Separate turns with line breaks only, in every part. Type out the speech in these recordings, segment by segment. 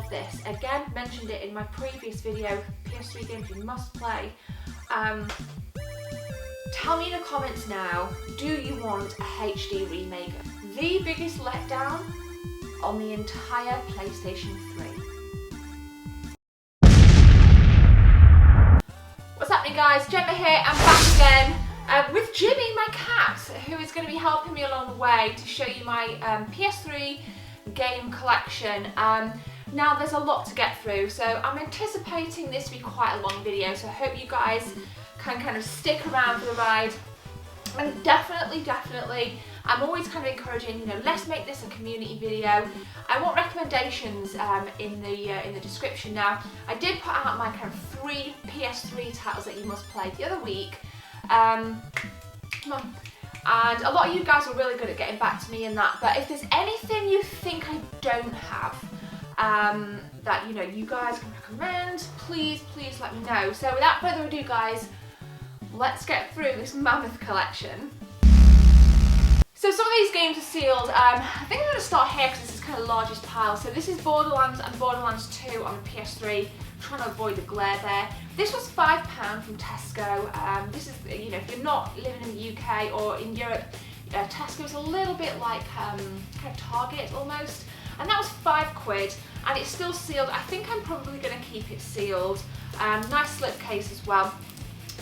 love this. Again, mentioned it in my previous video, PS3 games you must play. Tell me in the comments now, do you want a HD remake? The biggest letdown on the entire PlayStation 3. What's happening, guys? Gemma here. I'm back again with Jimmy, my cat, who is going to be helping me along the way to show you my PS3 Game Collection. Now there's a lot to get through, so I'm anticipating this to be quite a long video, so I hope you guys can kind of stick around for the ride. And definitely, I'm always kind of encouraging, you know, let's make this a community video. I want recommendations in the description. Now, I did put out my kind of 3 PS3 titles that you must play the other week. Come on. And a lot of you guys were really good at getting back to me in that, but if there's anything you think I don't have that, you know, you guys can recommend, please let me know. So without further ado, guys, let's get through this mammoth collection. So some of these games are sealed. I think I'm going to start here because this is kind of the largest pile. So this is Borderlands and Borderlands 2 on the PS3. I'm trying to avoid the glare there. This was £5 from Tesco. This is, you know, if you're not living in the UK or in Europe, Tesco is a little bit like kind of Target almost. And that was £5, and it's still sealed. I think I'm probably going to keep it sealed. Nice slipcase as well.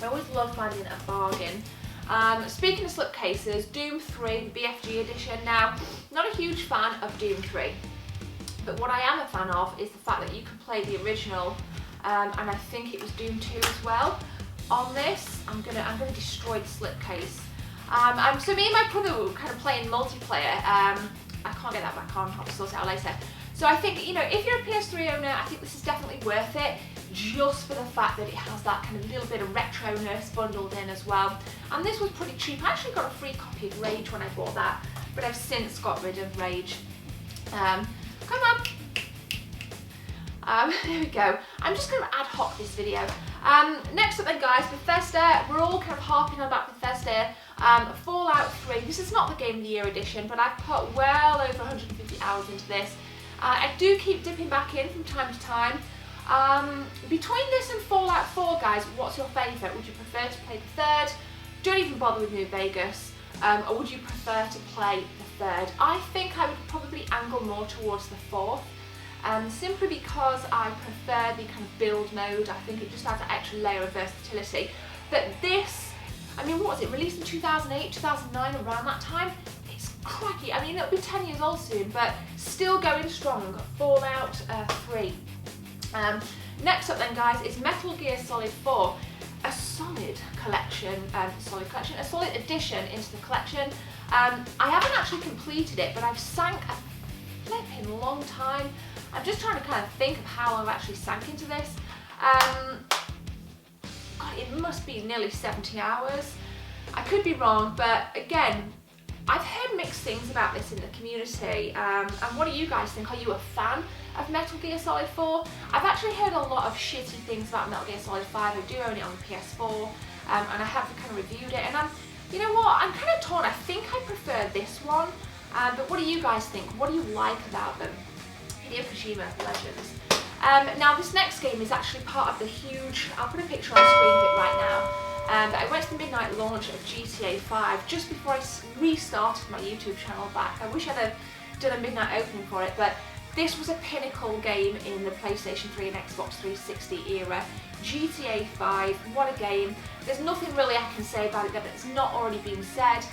I always love finding a bargain. Speaking of slipcases, Doom 3, the BFG edition. Now, not a huge fan of Doom 3, but what I am a fan of is the fact that you can play the original, and I think it was Doom 2 as well. On this, I'm gonna destroy the slipcase. So me and my brother were kind of playing multiplayer. I can't get that back on. I'll sort it out later. So I think, you know, if you're a PS3 owner, I think this is definitely worth it, just for the fact that it has that kind of little bit of retro-ness bundled in as well. And this was pretty cheap. I actually got a free copy of Rage when I bought that, but I've since got rid of Rage. Come on. There we go. I'm just going to ad hoc this video. Next up then, guys, Bethesda. We're all kind of harping on about Bethesda. Fallout 3. This is not the Game of the Year edition, but I've put well over 150 hours into this. I do keep dipping back in from time to time. Between this and Fallout 4, guys, what's your favourite? Would you prefer to play the third? Don't even bother with New Vegas. Or would you prefer to play the third? I think I would probably angle more towards the fourth. Simply because I prefer the kind of build mode. I think it just adds an extra layer of versatility. But this, I mean, what was it? Released in 2008, 2009, around that time? It's cracky. I mean, it'll be 10 years old soon, but still going strong. Fallout 3. Next up then, guys, is Metal Gear Solid 4. A solid collection, a solid addition into the collection. I haven't actually completed it, but I've sank a flipping long time. I'm just trying to kind of think of how I've actually sank into this. God, it must be nearly 70 hours. I could be wrong, but again, I've heard mixed things about this in the community. And what do you guys think? Are you a fan of Metal Gear Solid 4? I've actually heard a lot of shitty things about Metal Gear Solid 5. I do own it on the PS4, and I have kind of reviewed it. And you know what? I'm kind of torn. I think I prefer this one. But what do you guys think? What do you like about them? Hideo Kojima, legends. Now this next game is actually part of the huge, I'll put a picture on the screen of it right now. I went to the midnight launch of GTA 5 just before I restarted my YouTube channel back. I wish I'd have done a midnight opening for it, but this was a pinnacle game in the PlayStation 3 and Xbox 360 era. GTA 5, what a game. There's nothing really I can say about it that it's not already been said.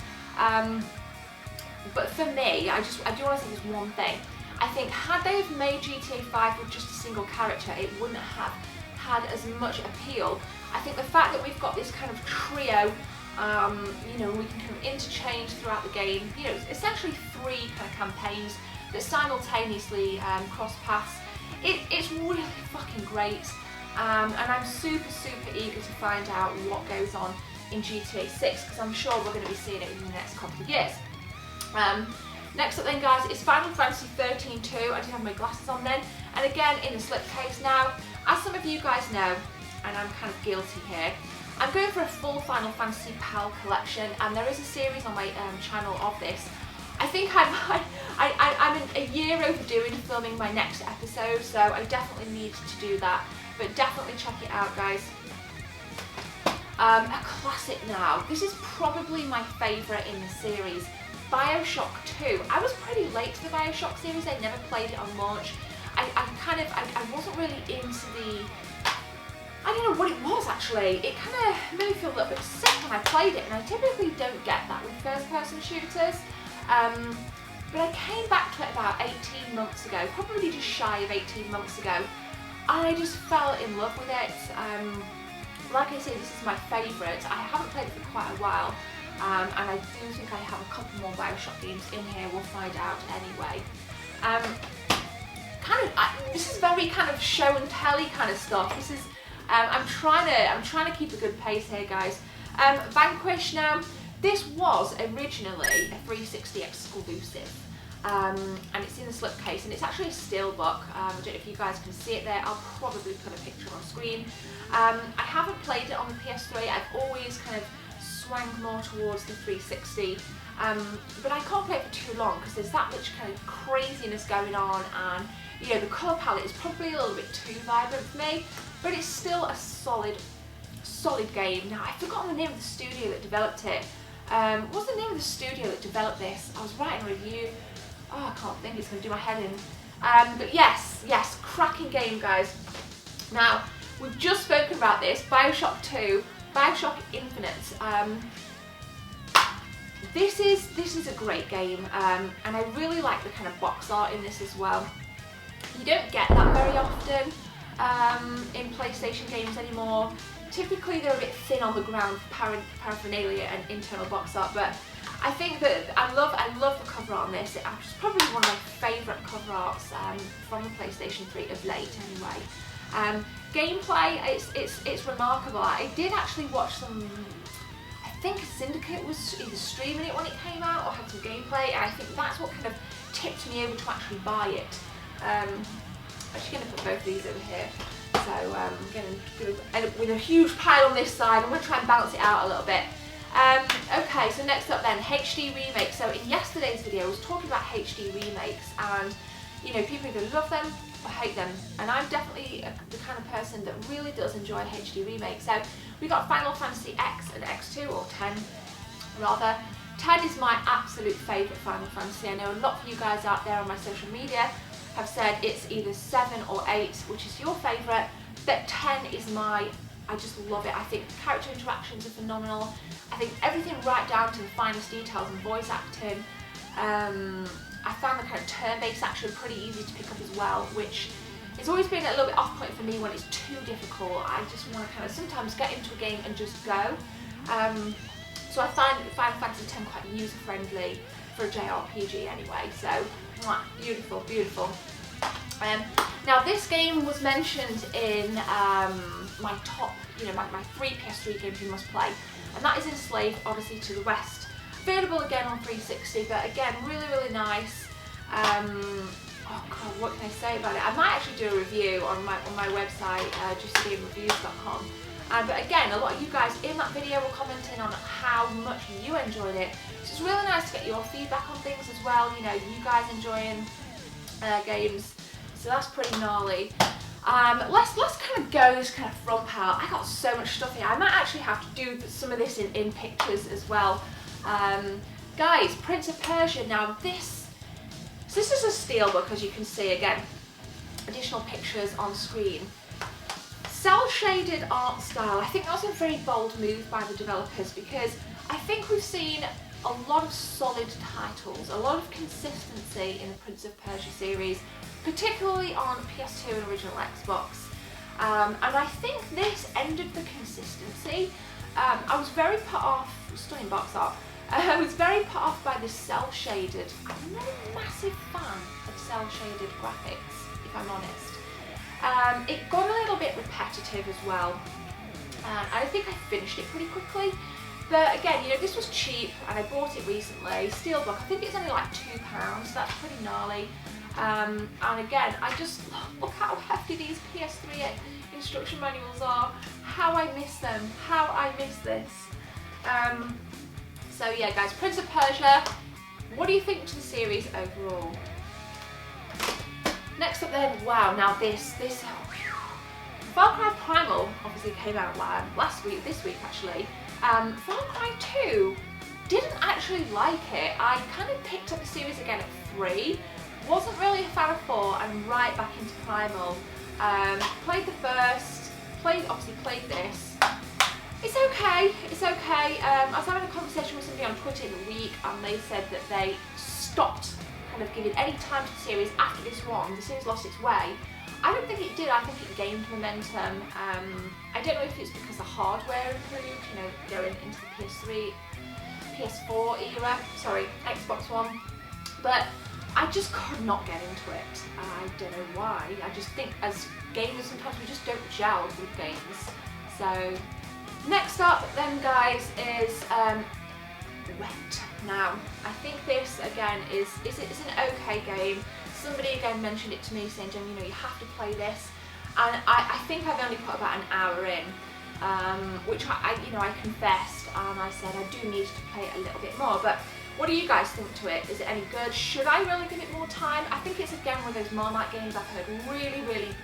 But for me, I do want to say this one thing. I think had they have made GTA 5 with just a single character, it wouldn't have had as much appeal. I think the fact that we've got this kind of trio, you know, we can kind of interchange throughout the game, you know, essentially 3 kind of campaigns that simultaneously cross paths. It's really fucking great, and I'm super eager to find out what goes on in GTA 6, because I'm sure we're going to be seeing it in the next couple of years. Next up then, guys, is Final Fantasy 13 2. I didn't have my glasses on then, and again in the slipcase. Now, as some of you guys know, and I'm kind of guilty here, I'm going for a full Final Fantasy PAL collection, and there is a series on my channel of this. I think I'm a year overdue in filming my next episode, so I definitely need to do that. But definitely check it out, guys. A classic now. This is probably my favourite in the series. BioShock 2. I was pretty late to the BioShock series. I never played it on launch. I wasn't really into the... I don't know what it was actually. It kind of made me feel a little bit sick when I played it, and I typically don't get that with first-person shooters. But I came back to it about 18 months ago, probably just shy of 18 months ago, and I just fell in love with it. Like I say, this is my favourite. I haven't played it for quite a while, and I do think I have a couple more BioShock games in here. We'll find out anyway. This is very kind of show and telly kind of stuff. This is I'm trying to keep a good pace here, guys. Vanquish now. This was originally a 360 exclusive, and it's in a slipcase, and it's actually a steelbook. I don't know if you guys can see it there. I'll probably put a picture on screen. I haven't played it on the PS3. I've always kind of swung more towards the 360, but I can't play it for too long because there's that much kind of craziness going on, and you know, the colour palette is probably a little bit too vibrant for me, but it's still a solid game. Now, I've forgotten the name of the studio that developed it. What's the name of the studio that developed this? I was writing a review. Oh, I can't think. It's going to do my head in. But yes, cracking game, guys. Now, we've just spoken about this. BioShock 2, BioShock Infinite. This is a great game, and I really like the kind of box art in this as well. You don't get that very often in PlayStation games anymore. Typically they're a bit thin on the ground for paraphernalia and internal box art, but I think that I love the cover art on this. It's probably one of my favourite cover arts from the PlayStation 3 of late anyway. Gameplay, it's remarkable. I did actually watch some, I think Syndicate was either streaming it when it came out or had some gameplay, and I think that's what kind of tipped me over to actually buy it. I'm actually going to put both of these over here. So I'm going to end up with a huge pile on this side. I'm going to try and balance it out a little bit. Okay, so next up then, HD remakes. So in yesterday's video I was talking about HD remakes, and you know, people either love them or hate them, and I'm definitely the kind of person that really does enjoy HD remakes. So we got Final Fantasy X and X2, or 10 rather. 10 is my absolute favourite Final Fantasy. I know a lot of you guys out there on my social media have said it's either 7 or 8, which is your favourite, but 10 is I just love it. I think the character interactions are phenomenal. I think everything right down to the finest details and voice acting. I found the kind of turn-based action pretty easy to pick up as well, which has always been a little bit off-putting for me when it's too difficult. I just want to kind of sometimes get into a game and just go. So I find Final Fantasy X quite user-friendly for a JRPG anyway, so beautiful, beautiful. Now this game was mentioned in my top, my 3 PS3 games you must play, and that is Enslaved Odyssey to the West. Available again on 360, but again, really, really nice. Oh god, what can I say about it? I might actually do a review on my website, justgamereviews.com. But again, a lot of you guys in that video were commenting on how much you enjoyed it. So it's really nice to get your feedback on things as well. You know, you guys enjoying games, so that's pretty gnarly. Let's kind of go this kind of front part. I got so much stuff here. I might actually have to do some of this in pictures as well. Guys, Prince of Persia. Now this is a steelbook, as you can see. Again, additional pictures on screen. Cel-shaded art style. I think that was a very bold move by the developers, because I think we've seen a lot of solid titles, a lot of consistency in the Prince of Persia series, particularly on PS2 and original Xbox. And I think this ended the consistency. I was very put off, stunning box art, I was very put off by the cel-shaded. I'm not a massive fan of cel-shaded graphics, if I'm honest. It got a little bit repetitive as well. I think I finished it pretty quickly. But again, this was cheap and I bought it recently. Steelbook, I think it's only like £2, that's pretty gnarly. And again, I just look how hefty these PS3 instruction manuals are. How I miss them, how I miss this. So yeah guys, Prince of Persia, what do you think to the series overall? Next up then, wow, now this Far Cry Primal obviously came out this week actually. Far Cry 2, didn't actually like it. I kind of picked up the series again at 3, wasn't really a fan of 4, and right back into Primal. Played the first, obviously played this. It's okay, it's okay. I was having a conversation with somebody on Twitter in the week, and they said that they stopped kind of giving any time to the series after this one. The series lost its way. I don't think it did. I think it gained momentum. I don't know if it's because the hardware improved, you know, going into the PS3, PS4 era, sorry, Xbox One, but I just could not get into it. I don't know why. I just think as gamers sometimes we just don't gel with games. So next up then, guys, is Wet. Now, I think this again it's an okay game. Somebody again mentioned it to me saying, Jen, you know, you have to play this, and I think I've only put about an hour in, which I confessed, and I said I do need to play it a little bit more. But what do you guys think to it? Is it any good? Should I really give it more time? I think it's again one of those Marmite games. I've heard really, really,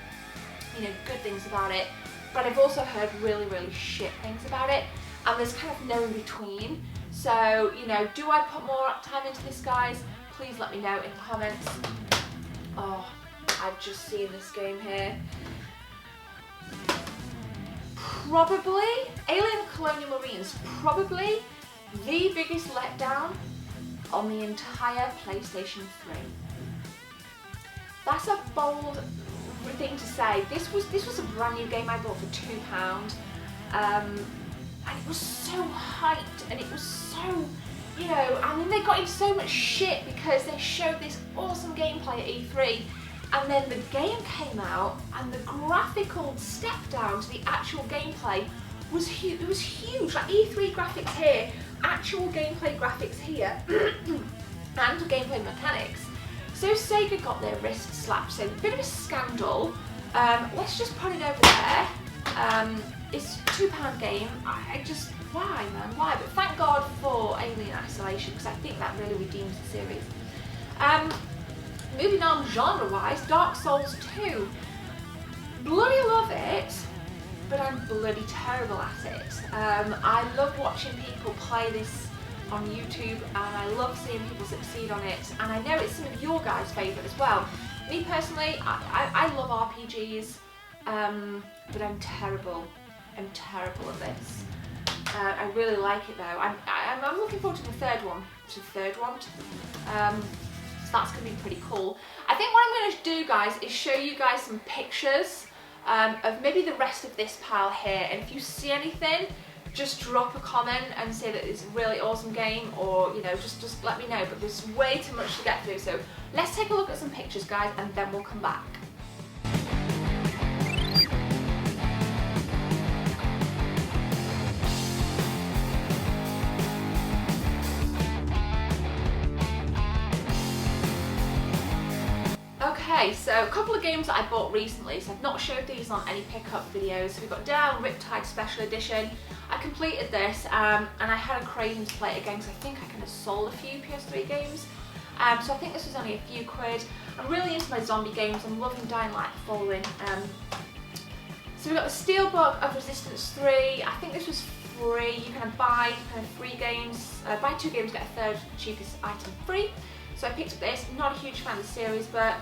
you know, good things about it, but I've also heard really, really shit things about it, and there's kind of no in between. So, you know, do I put more time into this, guys? Please let me know in the comments. Oh, I've just seen this game here. Probably, Alien Colonial Marines, probably the biggest letdown on the entire PlayStation 3. That's a bold thing to say. This was a brand new game I bought for £2. And it was so hyped, and it was so, you know, I mean, they got in so much shit because they showed this awesome gameplay at E3, and then the game came out, and the graphical step down to the actual gameplay was huge. It was huge, like E3 graphics here, actual gameplay graphics here, and gameplay mechanics. So SEGA got their wrist slapped, so a bit of a scandal. Let's just put it over there. It's a £2 game. I just, why man, why? But thank God for Alien Isolation, because I think that really redeems the series. Moving on genre-wise, Dark Souls 2. Bloody love it, but I'm bloody terrible at it. I love watching people play this on YouTube, and I love seeing people succeed on it, and I know it's some of your guys' favourite as well. Me personally, I love RPGs, but I'm terrible at this. I really like it though. I'm looking forward to the third one. So that's going to be pretty cool. I think what I'm going to do, guys, is show you guys some pictures of maybe the rest of this pile here, and if you see anything, just drop a comment and say that it's a really awesome game, or, you know, just let me know. But there's way too much to get through, so let's take a look at some pictures, guys, and then we'll come back. Okay, so a couple of games that I bought recently, so I've not showed these on any pickup videos. So we've got Down Riptide Special Edition. I completed this, and I had a craving to play it again because I think I kind of sold a few PS3 games. So I think this was only a few quid. I'm really into my zombie games. I'm loving Dying Light following. So we've got the Steelbook of Resistance 3. I think this was free. You can buy kind of free games. Buy 2 games, get a third cheapest item free. So I picked up this. Not a huge fan of the series, but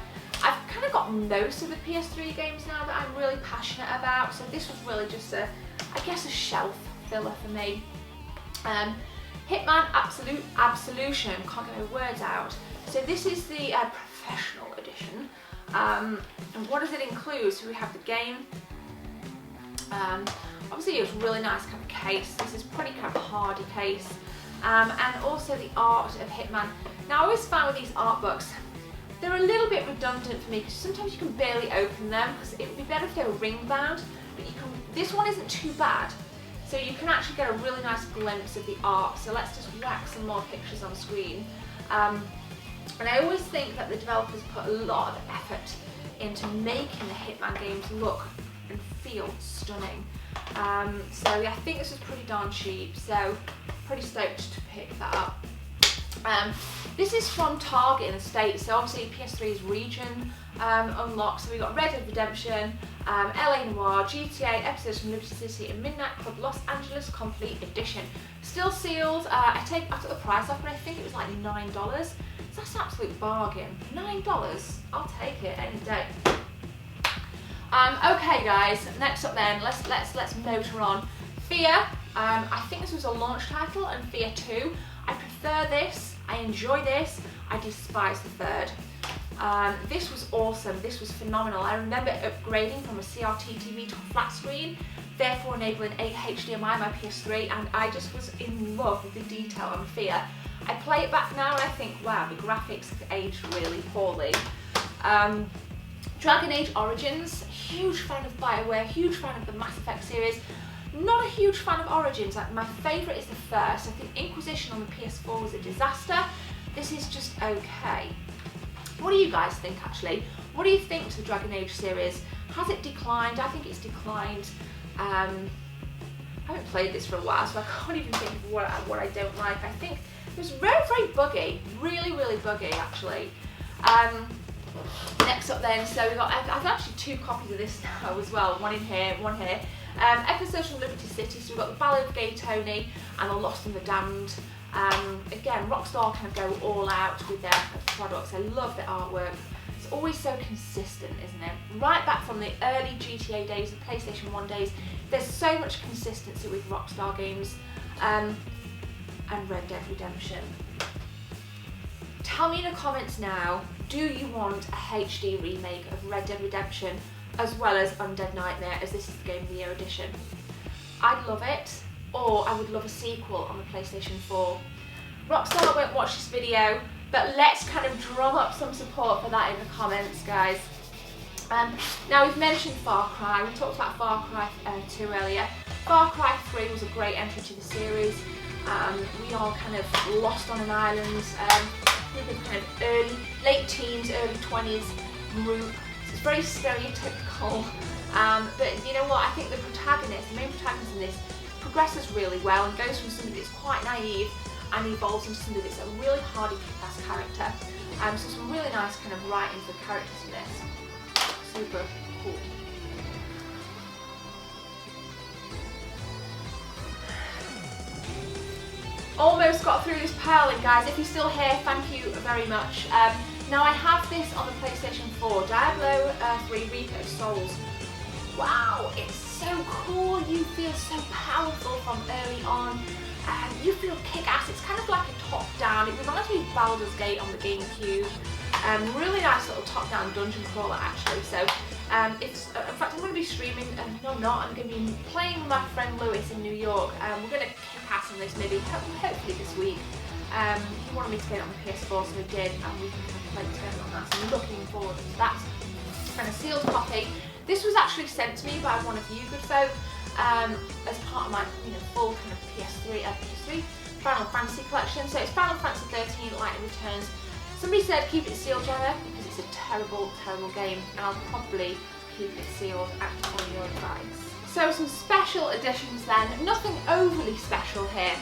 I've kind of got most of the PS3 games now that I'm really passionate about. So this was really just a shelf filler for me. Hitman Absolution, can't get my words out. So this is the professional edition. And what does it include? So we have the game. Obviously it's a really nice kind of case. This is pretty kind of hardy case. And also the art of Hitman. Now I always find with these art books, they're a little bit redundant for me because sometimes you can barely open them, because it would be better if they were ring bound, but this one isn't too bad. So you can actually get a really nice glimpse of the art. So let's just whack some more pictures on screen. And I always think that the developers put a lot of effort into making the Hitman games look and feel stunning. So yeah, I think this was pretty darn cheap, so pretty stoked to pick that up. This is from Target in the States, so obviously PS3's region unlocked. So we got Red Dead Redemption, LA Noire, GTA, Episodes from Liberty City, and Midnight Club Los Angeles Complete Edition. Still sealed. I took the price off, and I think it was like $9. So that's an absolute bargain. $9, I'll take it any day. Okay, guys. Next up, then let's motor on. Fear. I think this was a launch title, and Fear 2. I prefer this. I enjoy this. I despise the third. This was awesome. This was phenomenal. I remember upgrading from a CRT TV to a flat screen, therefore enabling HDMI on my PS3, and I just was in love with the detail on Fear. I play it back now and I think, wow, the graphics have aged really poorly. Dragon Age Origins, huge fan of BioWare, huge fan of the Mass Effect series. Not a huge fan of Origins. Like, my favourite is the first. I think Inquisition on the PS4 was a disaster. This is just okay. What do you guys think, actually? What do you think to the Dragon Age series? Has it declined? I think it's declined. I haven't played this for a while, so I can't even think of what I don't like. I think it was very, very buggy. Really, really buggy, actually. Next up then, so we've got, I've actually 2 copies of this now as well. One in here, one here. Episodes from Liberty City, so we've got the Ballad of Gay Tony and The Lost and the Damned. Again, Rockstar kind of go all out with their products. I love the artwork. It's always so consistent, isn't it? Right back from the early GTA days, the PlayStation 1 days, there's so much consistency with Rockstar games. And Red Dead Redemption. Tell me in the comments now, do you want a HD remake of Red Dead Redemption as well as Undead Nightmare, as this is the Game of the Year edition? I'd love it, or I would love a sequel on the PlayStation 4. Rockstar won't watch this video, but let's kind of drum up some support for that in the comments, guys. Now, we've mentioned Far Cry. We talked about Far Cry 2 earlier. Far Cry 3 was a great entry to the series. We are kind of lost on an island. We've been kind of late teens, early 20s group. It's very stereotypical, but you know what, I think the main protagonist in this, progresses really well and goes from somebody that's quite naive and evolves into somebody that's a really hardy kick-ass character. So some really nice kind of writing for the characters in this. Super cool. Almost got through this pile, and guys, if you're still here, thank you very much. Now I have this on the PlayStation 4, Diablo 3 Reaper of Souls. Wow, it's so cool. You feel so powerful from early on. You feel kick-ass. It's kind of like a top-down. It reminds me of Baldur's Gate on the GameCube. Really nice little top-down dungeon crawler, actually. So, in fact, I'm going to be streaming. No, I'm not. I'm going to be playing with my friend Lewis in New York. We're going to kick ass on this maybe, hopefully this week. He wanted me to get it on the PS4, so we did, and we can play together on that. So I'm looking forward to that. And a sealed copy. This was actually sent to me by one of you good folk as part of my full kind of PS3 Final Fantasy collection. So it's Final Fantasy 13 Lightning Returns. Somebody said keep it sealed, Gemma, because it's a terrible, terrible game, and I'll probably keep it sealed after all your advice. So some special editions then. Nothing overly special here.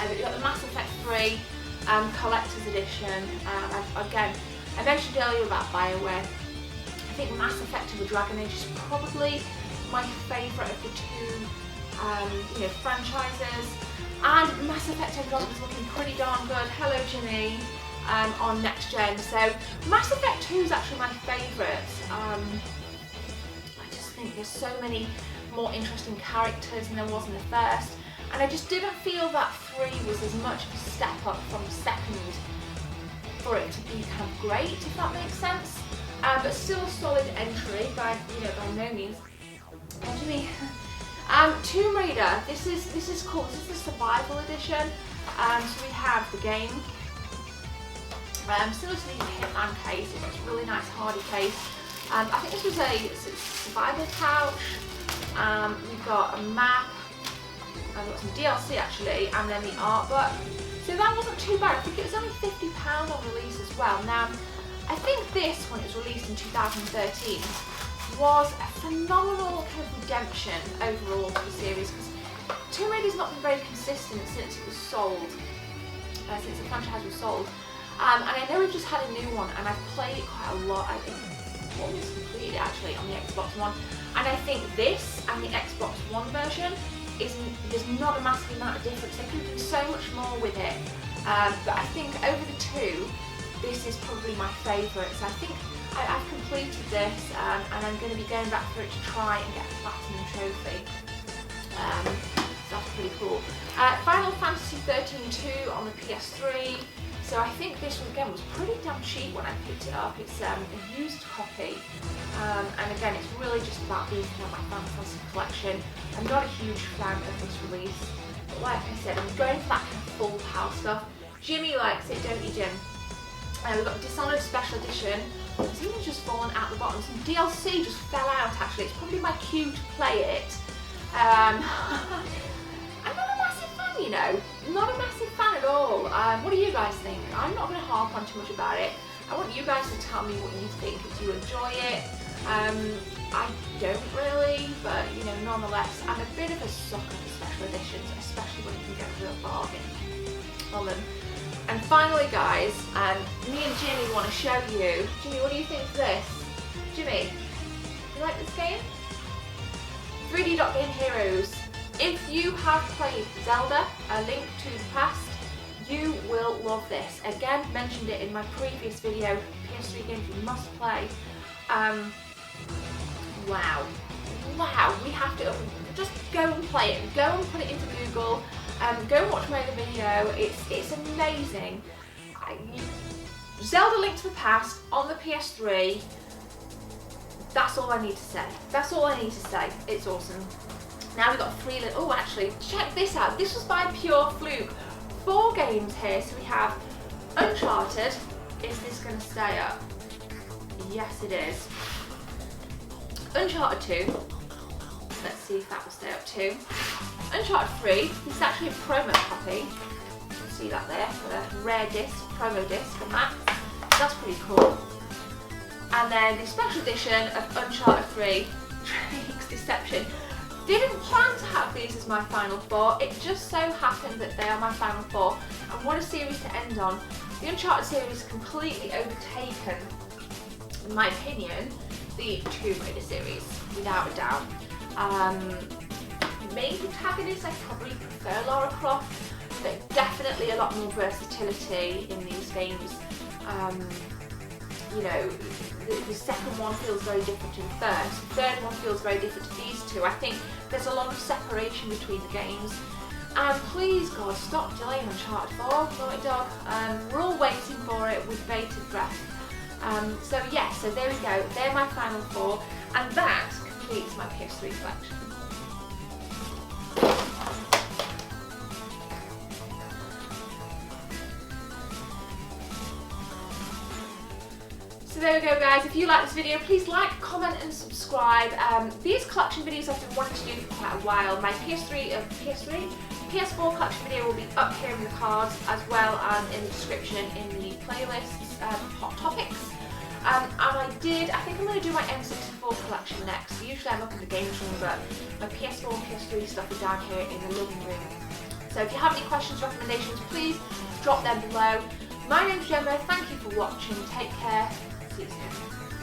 You've got the Mass Effect 3 Collector's Edition. Again, I mentioned earlier about BioWare. I think Mass Effect and the Dragon Age is probably my favourite of the two franchises. And Mass Effect Andromeda is looking pretty darn good. Hello, Jimmy. On next gen. So Mass Effect 2 is actually my favourite. I just think there's so many more interesting characters than there was in the first. And I just didn't feel that 3 was as much of a step up from the second for it to be kind of great, if that makes sense. But still a solid entry by no means. Jimmy. Tomb Raider. This is cool. This is the survival edition. So we have the game. Similar to the Hitman case, it's a really nice hardy case. I think this was a survival pouch. We've got a map. I've got some DLC actually, and then the art book. So that wasn't too bad. I think it was only £50 on release as well. Now, I think this, when it was released in 2013, was a phenomenal kind of redemption overall for the series, because Tomb Raider's not been very consistent since it was sold. since the franchise was sold. And I know we've just had a new one, and I've played it quite a lot. I think almost completed it actually on the Xbox One. And I think this and the Xbox One version there's not a massive amount of difference. They could do so much more with it. But I think over the two, this is probably my favourite. So I think I've completed this, and I'm going to be going back for it to try and get a platinum trophy. So that's pretty cool. Final Fantasy 13-2 on the PS3. So I think this one again was pretty damn cheap when I picked it up. It's a used copy, and again it's really just about beefing up my Final Fantasy collection. I'm not a huge fan of this release, but like I said, I'm going for that kind of full power stuff. Jimmy likes it, don't you, Jim? We've got Dishonored Special Edition. Something's just fallen out the bottom. Some DLC just fell out actually. It's probably my cue to play it. I'm not a massive fan, you know. Not a massive fan at all. What do you guys think? I'm not going to harp on too much about it. I want you guys to tell me what you think. Do you enjoy it? I don't really, but you know, nonetheless, I'm a bit of a sucker for special editions, especially when you can get a real bargain on them. And finally, guys, me and Jimmy want to show you. Jimmy, what do you think of this? Jimmy, you like this game? 3D Dot Game Heroes. If you have played Zelda, A Link to the Past, you will love this. Again, mentioned it in my previous video, PS3 games you must play. Wow, we have to just go and play it. Go and put it into Google. Go and watch my other video. It's amazing. Zelda Link to the Past on the PS3. That's all I need to say. That's all I need to say. It's awesome. Now we've got 3 little. Oh, actually, check this out. This was by pure fluke. 4 games here. So we have Uncharted. Is this going to stay up? Yes, it is. Uncharted 2. Let's see if that will stay up too. Uncharted 3. This is actually a promo copy. You can see that there. Got a rare disc, promo disc on that. That's pretty cool. And then the special edition of Uncharted 3, Drake's Deception. Didn't plan to have these as my final 4. It just so happened that they are my final 4. And what a series to end on. The Uncharted series completely overtaken, in my opinion, the Tomb Raider series, without a doubt. Main protagonist, I probably prefer Lara Croft, but definitely a lot more versatility in these games. You know, the second one feels very different to the first. The third one feels very different to these two. I think there's a lot of separation between the games. And please, God, stop delaying Uncharted 4, Naughty Dog. We're all waiting for it with bated breath. So yeah, so there we go. They're my final 4, and that completes my PS3 collection. So there we go, guys. If you like this video, please like, comment and subscribe. These collection videos I've been wanting to do for quite a while. My PS4 collection video will be up here in the cards, as well as in the description in the playlists, hot topics. And I think I'm going to do my N64 collection next. Usually I'm up in the games room, but my PS4 and PS3 stuff is down here in the living room. So if you have any questions, recommendations, please drop them below. My name's Gemma. Thank you for watching. Take care. See you soon.